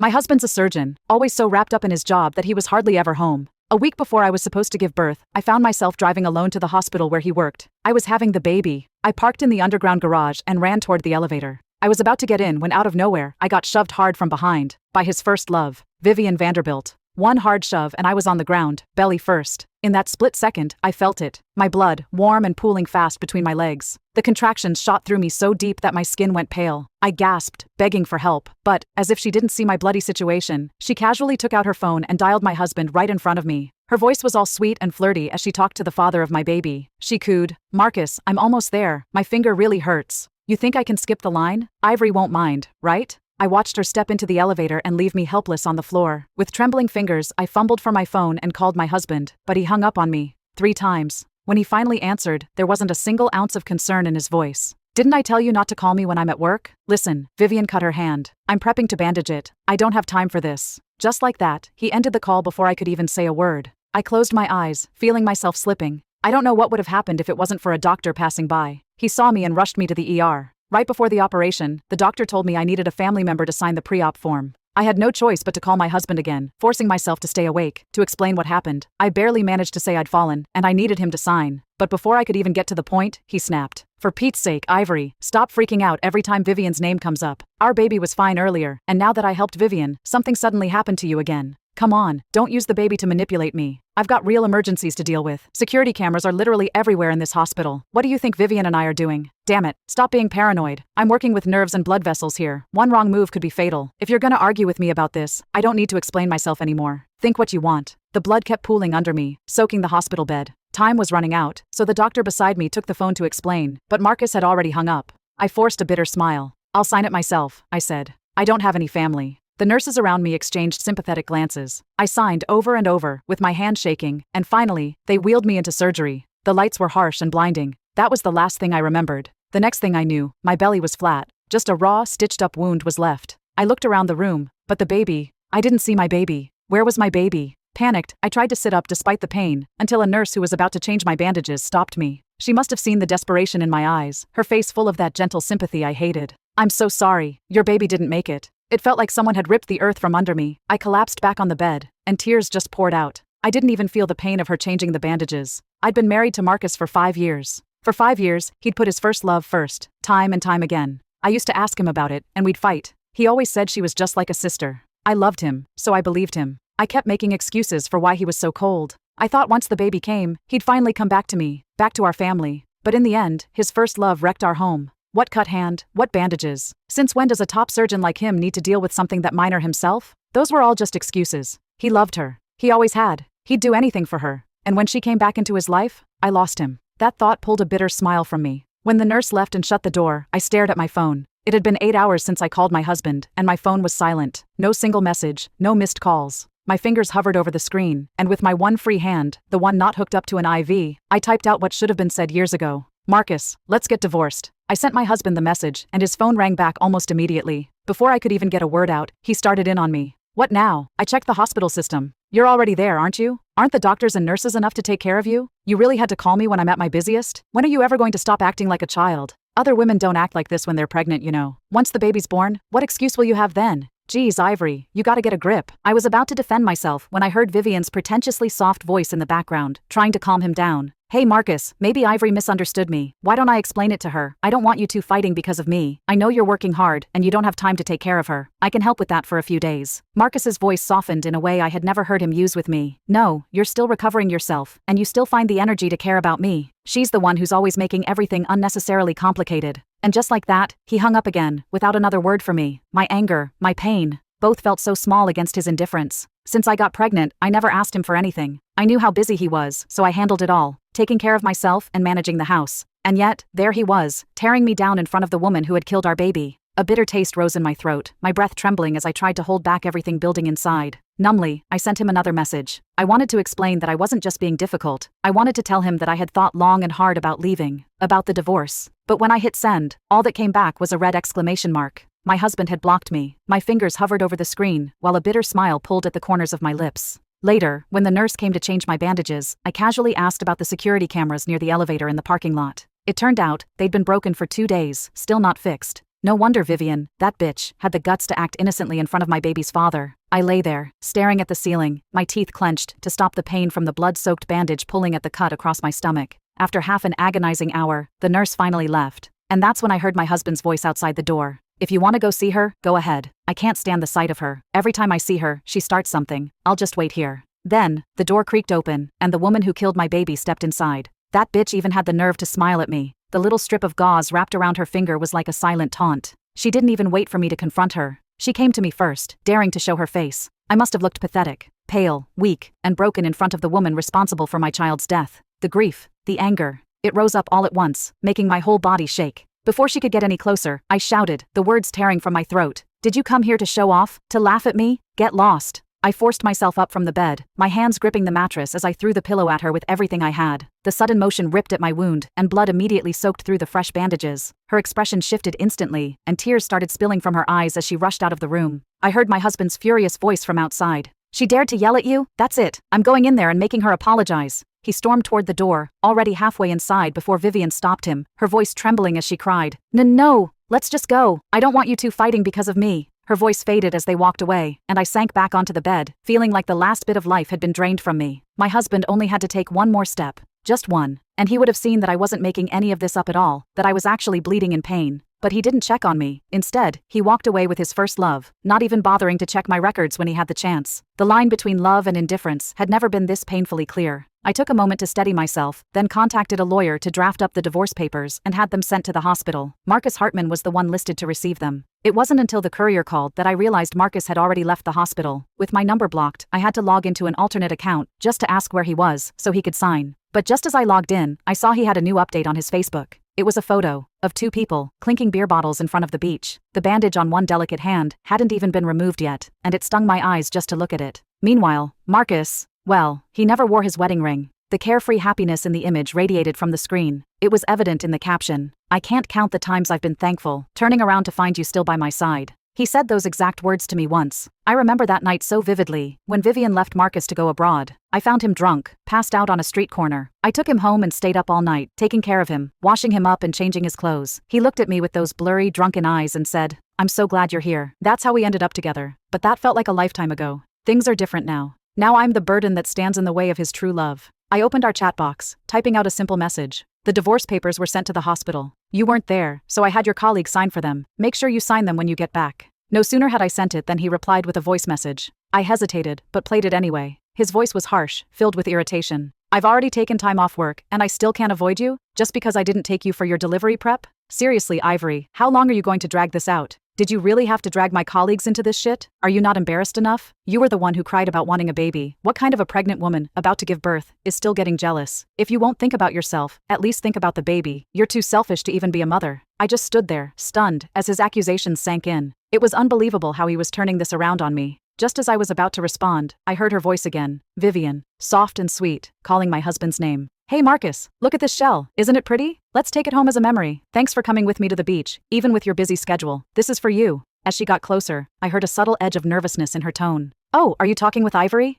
My husband's a surgeon, always so wrapped up in his job that he was hardly ever home. A week before I was supposed to give birth, I found myself driving alone to the hospital where he worked. I was having the baby. I parked in the underground garage and ran toward the elevator. I was about to get in when out of nowhere, I got shoved hard from behind, by his first love, Vivian Vanderbilt. One hard shove and I was on the ground, belly first. In that split second, I felt it. My blood, warm and pooling fast between my legs. The contractions shot through me so deep that my skin went pale. I gasped, begging for help, but, as if she didn't see my bloody situation, she casually took out her phone and dialed my husband right in front of me. Her voice was all sweet and flirty as she talked to the father of my baby. She cooed, "Marcus, I'm almost there. My finger really hurts. You think I can skip the line? Ivory won't mind, right?" I watched her step into the elevator and leave me helpless on the floor. With trembling fingers, I fumbled for my phone and called my husband, but he hung up on me 3 times. When he finally answered, there wasn't a single ounce of concern in his voice. "Didn't I tell you not to call me when I'm at work?" "Listen," Vivian cut her hand. "I'm prepping to bandage it. I don't have time for this." Just like that, he ended the call before I could even say a word. I closed my eyes, feeling myself slipping. I don't know what would have happened if it wasn't for a doctor passing by. He saw me and rushed me to the ER. Right before the operation, the doctor told me I needed a family member to sign the pre-op form. I had no choice but to call my husband again, forcing myself to stay awake, to explain what happened. I barely managed to say I'd fallen, and I needed him to sign. But before I could even get to the point, he snapped. "For Pete's sake, Ivory, stop freaking out every time Vivian's name comes up. Our baby was fine earlier, and now that I helped Vivian, something suddenly happened to you again. Come on, don't use the baby to manipulate me. I've got real emergencies to deal with. Security cameras are literally everywhere in this hospital. What do you think Vivian and I are doing? Damn it, stop being paranoid. I'm working with nerves and blood vessels here. One wrong move could be fatal. If you're gonna argue with me about this, I don't need to explain myself anymore. Think what you want." The blood kept pooling under me, soaking the hospital bed. Time was running out, so the doctor beside me took the phone to explain, but Marcus had already hung up. I forced a bitter smile. "I'll sign it myself," I said. "I don't have any family." The nurses around me exchanged sympathetic glances. I signed over and over, with my hand shaking, and finally, they wheeled me into surgery. The lights were harsh and blinding. That was the last thing I remembered. The next thing I knew, my belly was flat. Just a raw, stitched-up wound was left. I looked around the room, but the baby, I didn't see my baby. Where was my baby? Panicked, I tried to sit up despite the pain, until a nurse who was about to change my bandages stopped me. She must have seen the desperation in my eyes, her face full of that gentle sympathy I hated. "I'm so sorry. Your baby didn't make it." It felt like someone had ripped the earth from under me. I collapsed back on the bed, and tears just poured out. I didn't even feel the pain of her changing the bandages. I'd been married to Marcus for 5 years. For 5 years, he'd put his first love first, time and time again. I used to ask him about it, and we'd fight. He always said she was just like a sister. I loved him, so I believed him. I kept making excuses for why he was so cold. I thought once the baby came, he'd finally come back to me, back to our family. But in the end, his first love wrecked our home. What cut hand, what bandages? Since when does a top surgeon like him need to deal with something that minor himself? Those were all just excuses. He loved her. He always had. He'd do anything for her. And when she came back into his life, I lost him. That thought pulled a bitter smile from me. When the nurse left and shut the door, I stared at my phone. It had been 8 hours since I called my husband, and my phone was silent. No single message, no missed calls. My fingers hovered over the screen, and with my one free hand, the one not hooked up to an IV, I typed out what should have been said years ago. "Marcus, let's get divorced." I sent my husband the message, and his phone rang back almost immediately. Before I could even get a word out, he started in on me. "What now?" I checked the hospital system. "You're already there, aren't you? Aren't the doctors and nurses enough to take care of you? You really had to call me when I'm at my busiest? When are you ever going to stop acting like a child? Other women don't act like this when they're pregnant, you know. Once the baby's born, what excuse will you have then? Geez, Ivory, you gotta get a grip." I was about to defend myself when I heard Vivian's pretentiously soft voice in the background, trying to calm him down. "Hey Marcus, maybe Ivory misunderstood me. Why don't I explain it to her? I don't want you two fighting because of me. I know you're working hard, and you don't have time to take care of her. I can help with that for a few days." Marcus's voice softened in a way I had never heard him use with me. "No, you're still recovering yourself, and you still find the energy to care about me. She's the one who's always making everything unnecessarily complicated." And just like that, he hung up again, without another word for me. My anger, my pain, both felt so small against his indifference. Since I got pregnant, I never asked him for anything. I knew how busy he was, so I handled it all, taking care of myself and managing the house. And yet, there he was, tearing me down in front of the woman who had killed our baby. A bitter taste rose in my throat, my breath trembling as I tried to hold back everything building inside. Numbly, I sent him another message. I wanted to explain that I wasn't just being difficult. I wanted to tell him that I had thought long and hard about leaving, about the divorce. But when I hit send, all that came back was a red exclamation mark. My husband had blocked me. My fingers hovered over the screen, while a bitter smile pulled at the corners of my lips. Later, when the nurse came to change my bandages, I casually asked about the security cameras near the elevator in the parking lot. It turned out, they'd been broken for 2 days, still not fixed. No wonder Vivian, that bitch, had the guts to act innocently in front of my baby's father. I lay there, staring at the ceiling, my teeth clenched to stop the pain from the blood-soaked bandage pulling at the cut across my stomach. After half an agonizing hour, the nurse finally left. And that's when I heard my husband's voice outside the door. If you want to go see her, go ahead. I can't stand the sight of her. Every time I see her, she starts something. I'll just wait here. Then, the door creaked open, and the woman who killed my baby stepped inside. That bitch even had the nerve to smile at me. The little strip of gauze wrapped around her finger was like a silent taunt. She didn't even wait for me to confront her. She came to me first, daring to show her face. I must have looked pathetic, pale, weak, and broken in front of the woman responsible for my child's death. The grief, the anger, it rose up all at once, making my whole body shake. Before she could get any closer, I shouted, the words tearing from my throat. Did you come here to show off? To laugh at me? Get lost. I forced myself up from the bed, my hands gripping the mattress as I threw the pillow at her with everything I had. The sudden motion ripped at my wound, and blood immediately soaked through the fresh bandages. Her expression shifted instantly, and tears started spilling from her eyes as she rushed out of the room. I heard my husband's furious voice from outside. She dared to yell at you? That's it. I'm going in there and making her apologize. He stormed toward the door, already halfway inside before Vivian stopped him, her voice trembling as she cried. No, let's just go. I don't want you two fighting because of me. Her voice faded as they walked away, and I sank back onto the bed, feeling like the last bit of life had been drained from me. My husband only had to take one more step. Just one. And he would have seen that I wasn't making any of this up at all, that I was actually bleeding in pain. But he didn't check on me. Instead, he walked away with his first love, not even bothering to check my records when he had the chance. The line between love and indifference had never been this painfully clear. I took a moment to steady myself, then contacted a lawyer to draft up the divorce papers and had them sent to the hospital. Marcus Hartman was the one listed to receive them. It wasn't until the courier called that I realized Marcus had already left the hospital. With my number blocked, I had to log into an alternate account just to ask where he was so he could sign. But just as I logged in, I saw he had a new update on his Facebook. It was a photo of two people clinking beer bottles in front of the beach. The bandage on one delicate hand hadn't even been removed yet, and it stung my eyes just to look at it. Meanwhile, Marcus, well, he never wore his wedding ring. The carefree happiness in the image radiated from the screen. It was evident in the caption. I can't count the times I've been thankful, turning around to find you still by my side. He said those exact words to me once. I remember that night so vividly, when Vivian left Marcus to go abroad. I found him drunk, passed out on a street corner. I took him home and stayed up all night, taking care of him, washing him up and changing his clothes. He looked at me with those blurry, drunken eyes and said, I'm so glad you're here. That's how we ended up together. But that felt like a lifetime ago. Things are different now. Now I'm the burden that stands in the way of his true love. I opened our chat box, typing out a simple message. The divorce papers were sent to the hospital. You weren't there, so I had your colleague sign for them. Make sure you sign them when you get back. No sooner had I sent it than he replied with a voice message. I hesitated, but played it anyway. His voice was harsh, filled with irritation. I've already taken time off work, and I still can't avoid you? Just because I didn't take you for your delivery prep? Seriously, Ivory, how long are you going to drag this out? Did you really have to drag my colleagues into this shit? Are you not embarrassed enough? You were the one who cried about wanting a baby. What kind of a pregnant woman, about to give birth, is still getting jealous? If you won't think about yourself, at least think about the baby. You're too selfish to even be a mother. I just stood there, stunned, as his accusations sank in. It was unbelievable how he was turning this around on me. Just as I was about to respond, I heard her voice again, Vivian, soft and sweet, calling my husband's name. Hey Marcus, look at this shell, isn't it pretty? Let's take it home as a memory. Thanks for coming with me to the beach, even with your busy schedule. This is for you. As she got closer, I heard a subtle edge of nervousness in her tone. Oh, are you talking with Ivory?